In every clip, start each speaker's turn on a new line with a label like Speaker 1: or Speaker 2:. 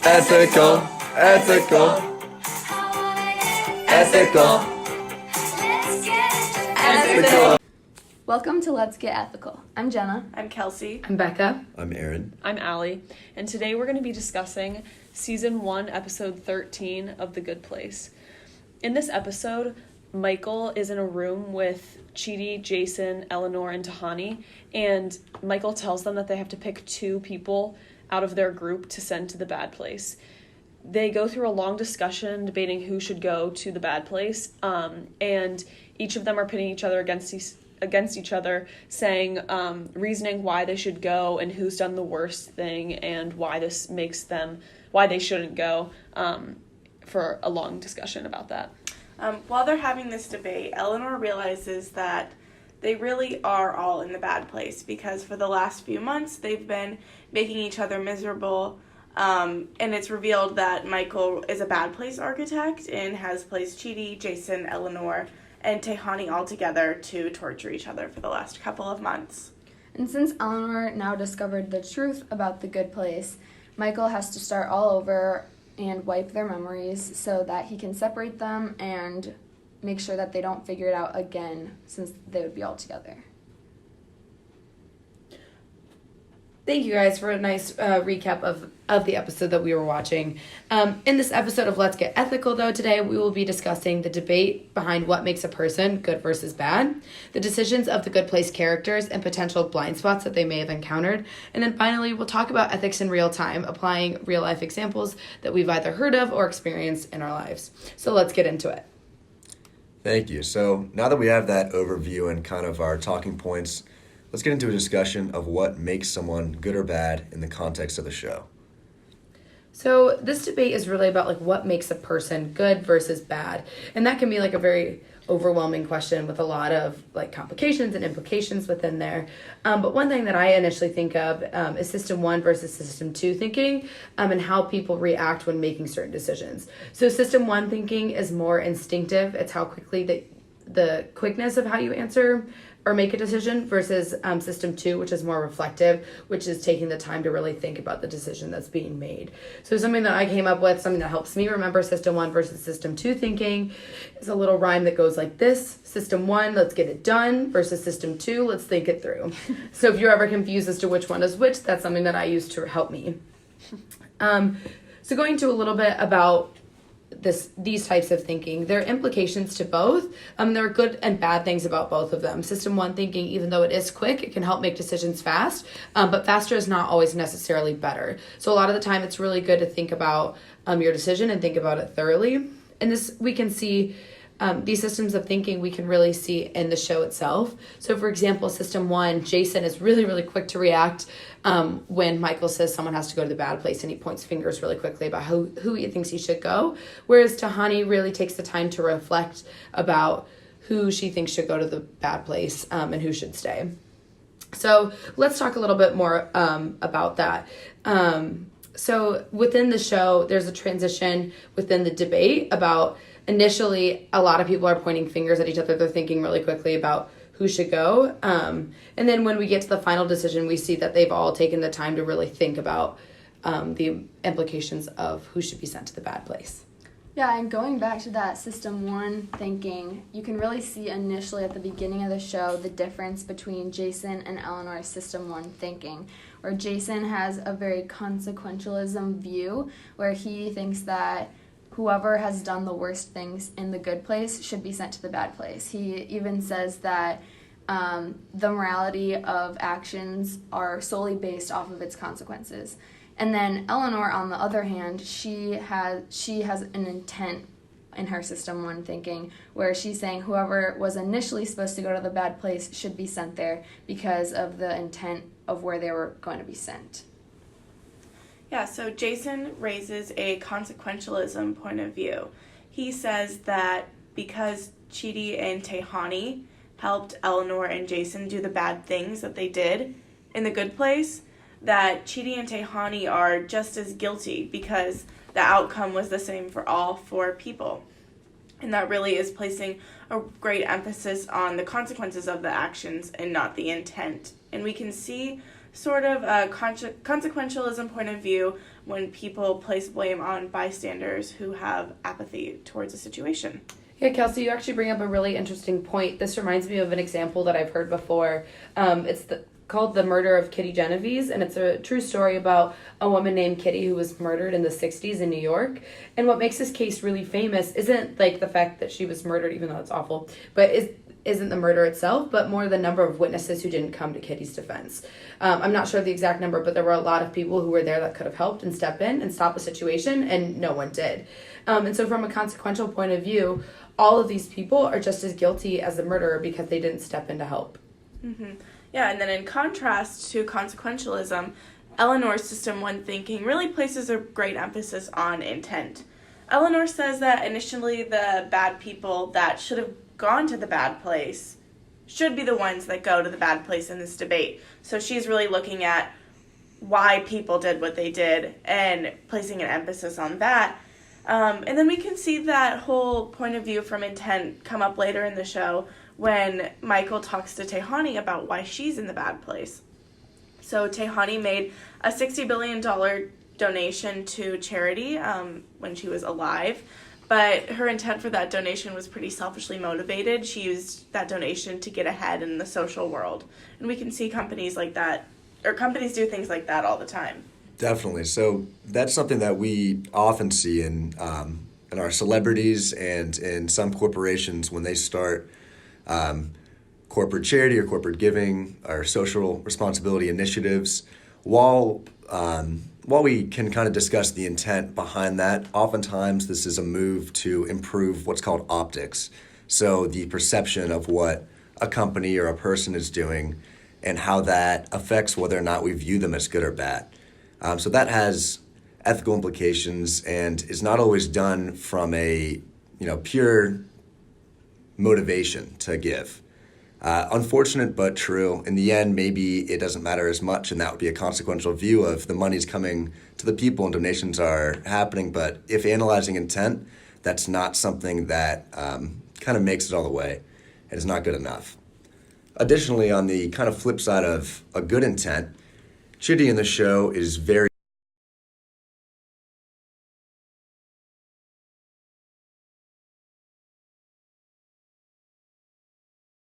Speaker 1: Ethical, ethical, ethical, ethical.
Speaker 2: Welcome to Let's Get Ethical. I'm Jenna.
Speaker 3: I'm Kelsey.
Speaker 4: I'm Becca.
Speaker 1: I'm Aaron.
Speaker 3: I'm Allie. And today we're going to be discussing Season 1, Episode 13 of The Good Place. In this episode, Michael is in a room with Chidi, Jason, Eleanor, and Tahani, and Michael tells them that they have to pick 2 people out of their group to send to the bad place. They go through a long discussion debating who should go to the bad place, and each of them are pitting each other against each other, saying, reasoning why they should go and who's done the worst thing and why they shouldn't go, for a long discussion about that.
Speaker 5: While they're having this debate, Eleanor realizes that they really are all in the bad place because for the last few months they've been making each other miserable, and it's revealed that Michael is a bad place architect and has placed Chidi, Jason, Eleanor, and Tahani all together to torture each other for the last couple of months.
Speaker 2: And since Eleanor now discovered the truth about the good place, Michael has to start all over and wipe their memories so that he can separate them and make sure that they don't figure it out again since they would be all together.
Speaker 4: Thank you guys for a nice recap of the episode that we were watching. In this episode of Let's Get Ethical, though, today we will be discussing the debate behind what makes a person good versus bad, the decisions of the Good Place characters and potential blind spots that they may have encountered, and then finally we'll talk about ethics in real time, applying real-life examples that we've either heard of or experienced in our lives. So let's get into it.
Speaker 1: Thank you. So now that we have that overview and kind of our talking points, let's get into a discussion of what makes someone good or bad in the context of the show.
Speaker 4: So this debate is really about like what makes a person good versus bad. And that can be like a very overwhelming question with a lot of like complications and implications within there. But one thing that I initially think of is System 1 versus System 2 thinking, and how people react when making certain decisions. So System 1 thinking is more instinctive. It's how quickly the quickness of how you answer or make a decision versus System 2, which is more reflective, which is taking the time to really think about the decision that's being made. So something that I came up with, something that helps me remember System 1 versus System 2 thinking is a little rhyme that goes like this. System 1, let's get it done, versus System 2, let's think it through. So if you're ever confused as to which one is which, that's something that I use to help me. So going to a little bit about these types of thinking, there are implications to both. There are good and bad things about both of them. System 1 thinking, even though it is quick, it can help make decisions fast, but faster is not always necessarily better. So a lot of the time it's really good to think about your decision and think about it thoroughly. And this we can see these systems of thinking we can really see in the show itself. So for example, System 1, Jason is really, really quick to react when Michael says someone has to go to the bad place, and he points fingers really quickly about who he thinks he should go. Whereas Tahani really takes the time to reflect about who she thinks should go to the bad place and who should stay. So let's talk a little bit more about that. So within the show, there's a transition within the debate about initially, a lot of people are pointing fingers at each other. They're thinking really quickly about who should go. And then when we get to the final decision, we see that they've all taken the time to really think about the implications of who should be sent to the bad place.
Speaker 2: Yeah, and going back to that System 1 thinking, you can really see initially at the beginning of the show the difference between Jason and Eleanor's System 1 thinking, where Jason has a very consequentialism view, where he thinks that whoever has done the worst things in the good place should be sent to the bad place. He even says that the morality of actions are solely based off of its consequences. And then Eleanor, on the other hand, she has an intent in her System 1 thinking, where she's saying whoever was initially supposed to go to the bad place should be sent there because of the intent of where they were going to be sent.
Speaker 5: Yeah, so Jason raises a consequentialism point of view. He says that because Chidi and Tahani helped Eleanor and Jason do the bad things that they did in the good place, that Chidi and Tahani are just as guilty because the outcome was the same for all 4 people. And that really is placing a great emphasis on the consequences of the actions and not the intent. And we can see sort of a consequentialism point of view when people place blame on bystanders who have apathy towards a situation.
Speaker 4: Yeah, Kelsey, you actually bring up a really interesting point. This reminds me of an example that I've heard before. Called The Murder of Kitty Genovese, and it's a true story about a woman named Kitty who was murdered in the 60s in New York. And what makes this case really famous isn't like the fact that she was murdered, even though it's awful, but isn't the murder itself, but more the number of witnesses who didn't come to Kitty's defense. I'm not sure of the exact number, but there were a lot of people who were there that could have helped and step in and stop a situation, and no one did. And so from a consequential point of view, all of these people are just as guilty as the murderer because they didn't step in to help.
Speaker 5: Mm-hmm. Yeah, and then in contrast to consequentialism, Eleanor's System 1 thinking really places a great emphasis on intent. Eleanor says that initially the bad people that should have gone to the bad place should be the ones that go to the bad place in this debate. So she's really looking at why people did what they did and placing an emphasis on that. And then we can see that whole point of view from intent come up later in the show when Michael talks to Tehani about why she's in the bad place. So Tehani made a $60 billion donation to charity when she was alive, but her intent for that donation was pretty selfishly motivated. She used that donation to get ahead in the social world. And we can see companies like that, or companies do things like that all the time.
Speaker 1: Definitely. So that's something that we often see in our celebrities and in some corporations when they start corporate charity or corporate giving or social responsibility initiatives. While we can kind of discuss the intent behind that, oftentimes this is a move to improve what's called optics. So the perception of what a company or a person is doing and how that affects whether or not we view them as good or bad. So that has ethical implications and is not always done from a pure motivation to give. Unfortunate but true. In the end, maybe it doesn't matter as much, and that would be a consequential view of the money's coming to the people and donations are happening. But if analyzing intent, that's not something that kind of makes it all the way. It is not good enough. Additionally, on the kind of flip side of a good intent, Chidi in the show is very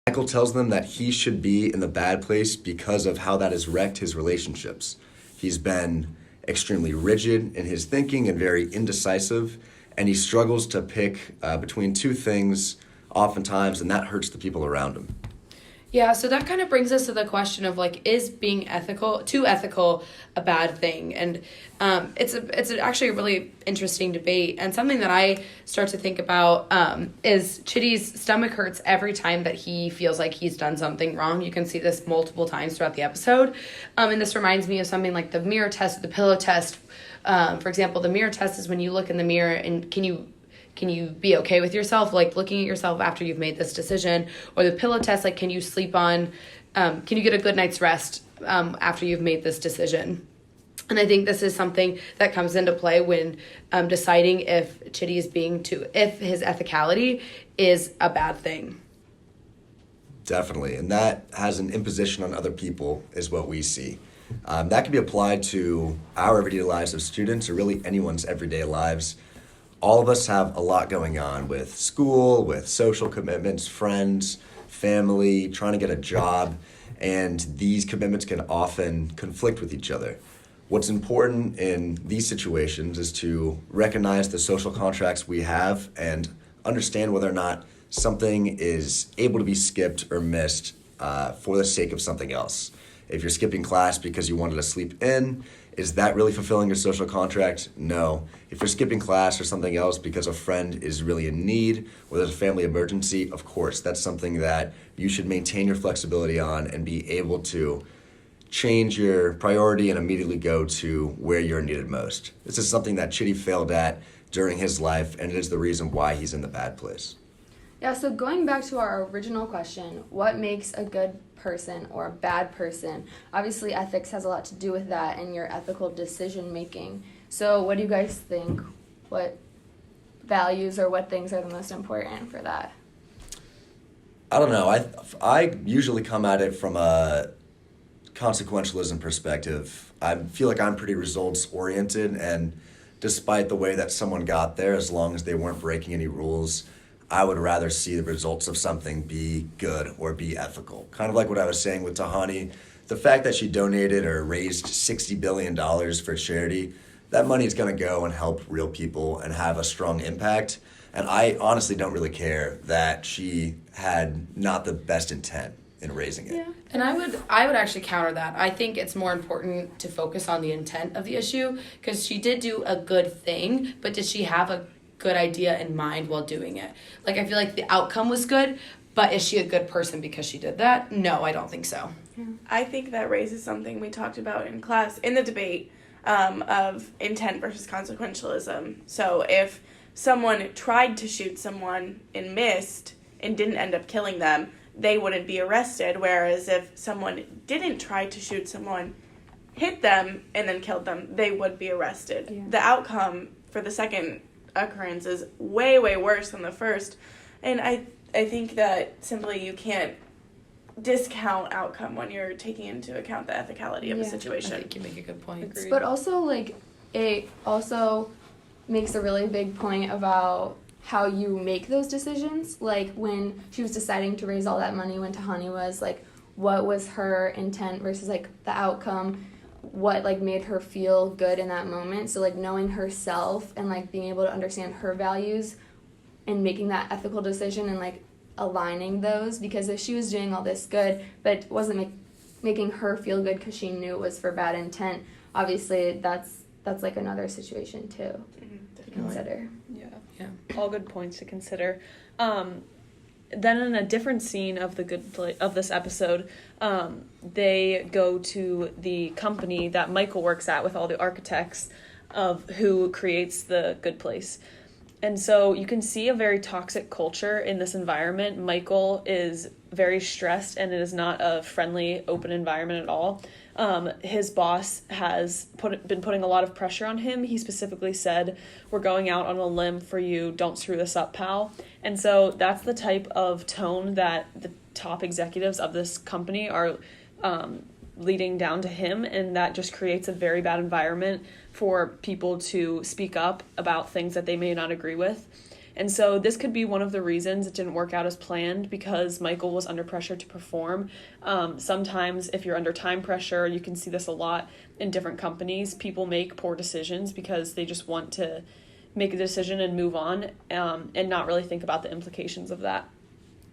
Speaker 1: Michael tells them that he should be in the bad place because of how that has wrecked his relationships. He's been extremely rigid in his thinking and very indecisive, and he struggles to pick between two things oftentimes, and that hurts the people around him.
Speaker 4: Yeah, so that kind of brings us to the question of is being too ethical a bad thing? And it's actually a really interesting debate, and something that I start to think about is Chidi's stomach hurts every time that he feels like he's done something wrong. You can see this multiple times throughout the episode, and this reminds me of something like the mirror test, the pillow test. For example, the mirror test is when you look in the mirror and can you be okay with yourself, looking at yourself after you've made this decision? Or the pillow test, can you sleep can you get a good night's rest after you've made this decision? And I think this is something that comes into play when deciding if Chidi is if his ethicality is a bad thing.
Speaker 1: Definitely, and that has an imposition on other people is what we see. That can be applied to our everyday lives of students or really anyone's everyday lives. All of us have a lot going on with school, with social commitments, friends, family, trying to get a job, and these commitments can often conflict with each other. What's important in these situations is to recognize the social contracts we have and understand whether or not something is able to be skipped or missed for the sake of something else. If you're skipping class because you wanted to sleep in, is that really fulfilling your social contract? No. If you're skipping class or something else because a friend is really in need or there's a family emergency, of course, that's something that you should maintain your flexibility on and be able to change your priority and immediately go to where you're needed most. This is something that Chidi failed at during his life, and it is the reason why he's in the bad place.
Speaker 2: Yeah, so going back to our original question, what makes a good person or a bad person? Obviously, ethics has a lot to do with that and your ethical decision making. So what do you guys think? What values or what things are the most important for that?
Speaker 1: I don't know. I usually come at it from a consequentialism perspective, I feel like I'm pretty results oriented, and despite the way that someone got there, as long as they weren't breaking any rules, I would rather see the results of something be good or be ethical. Kind of like what I was saying with Tahani, the fact that she donated or raised $60 billion for charity, that money is going to go and help real people and have a strong impact. And I honestly don't really care that she had not the best intent in raising it.
Speaker 4: Yeah. And I would actually counter that. I think it's more important to focus on the intent of the issue, because she did do a good thing, but did she have a good idea in mind while doing it? Like, I feel like the outcome was good, but is she a good person because she did that? No, I don't think so.
Speaker 5: I think that raises something we talked about in class, in the debate of intent versus consequentialism. So if someone tried to shoot someone and missed and didn't end up killing them, they wouldn't be arrested. Whereas if someone didn't try to shoot someone, hit them, and then killed them, they would be arrested.
Speaker 2: Yeah.
Speaker 5: The outcome for the second occurrence is way, way worse than the first. And I think that simply you can't discount outcome when you're taking into account the ethicality of a
Speaker 2: Yeah.
Speaker 5: situation.
Speaker 4: I think you make a good point.
Speaker 3: Agreed.
Speaker 2: But also, like, it also makes a really big point about how you make those decisions. Like, when she was deciding to raise all that money, when Tahani was, like, what was her intent versus, like, the outcome, what, like, made her feel good in that moment. So, like, knowing herself and, like, being able to understand her values and making that ethical decision and, like, aligning those. Because if she was doing all this good but wasn't making her feel good because she knew it was for bad intent, obviously that's like another situation too to consider.
Speaker 3: Yeah. All good points to consider. Then in a different scene of of this episode, they go to the company that Michael works at with all the architects of who creates the Good Place. And so you can see a very toxic culture in this environment. Michael is very stressed, and it is not a friendly, open environment at all. His boss has been putting a lot of pressure on him. He specifically said, "We're going out on a limb for you. Don't screw this up, pal." And so that's the type of tone that the top executives of this company are leading down to him, and that just creates a very bad environment for people to speak up about things that they may not agree with. And so this could be one of the reasons it didn't work out as planned, because Michael was under pressure to perform. Sometimes if you're under time pressure, you can see this a lot in different companies. People make poor decisions because they just want to make a decision and move on, and not really think about the implications of that.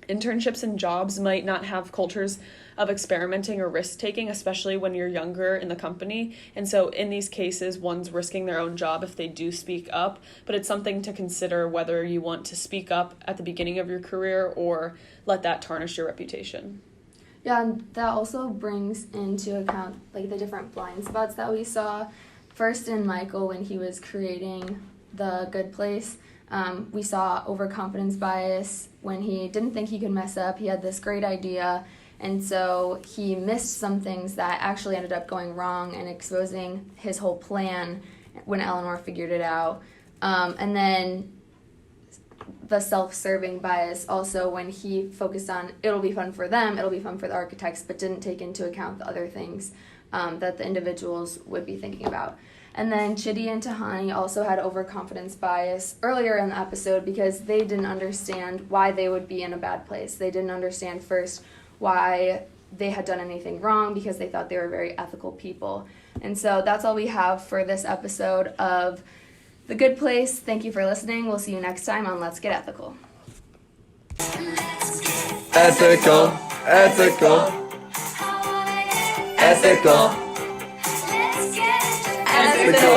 Speaker 3: Internships and jobs might not have cultures of experimenting or risk-taking, especially when you're younger in the company. And so in these cases, one's risking their own job if they do speak up. But it's something to consider whether you want to speak up at the beginning of your career or let that tarnish your reputation.
Speaker 2: Yeah, and that also brings into account, like, the different blind spots that we saw. First in Michael, when he was creating the Good Place, we saw overconfidence bias when he didn't think he could mess up. He had this great idea, and so he missed some things that actually ended up going wrong and exposing his whole plan when Eleanor figured it out. And then the self-serving bias also, when he focused on it'll be fun for them, it'll be fun for the architects, but didn't take into account the other things that the individuals would be thinking about. And then Chidi and Tahani also had overconfidence bias earlier in the episode because they didn't understand why they would be in a bad place. They didn't understand first why they had done anything wrong because they thought they were very ethical people. And so that's all we have for this episode of The Good Place. Thank you for listening. We'll see you next time on Let's Get Ethical.
Speaker 1: Ethical, ethical, ethical, ethical.